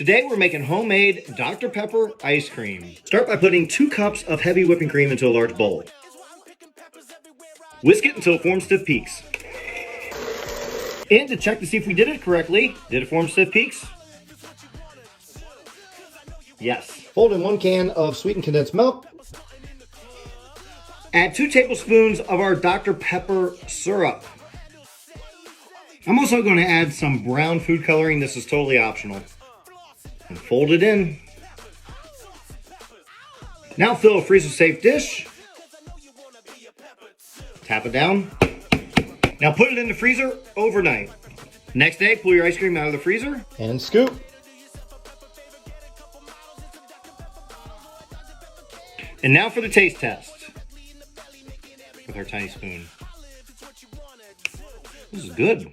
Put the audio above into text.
Today we're making homemade Dr. Pepper ice cream. Start by putting 2 cups of heavy whipping cream into a large bowl. Whisk it until it forms stiff peaks. And to check to see if we did it correctly, did it form stiff peaks? Yes. Fold in 1 can of sweetened condensed milk. Add 2 tablespoons of our Dr. Pepper syrup. I'm also going to add some brown food coloring. This is totally optional. And fold it in. Now fill a freezer-safe dish. Tap it down. Now put it in the freezer overnight. Next day, pull your ice cream out of the freezer. And scoop. And now for the taste test. With our tiny spoon. This is good.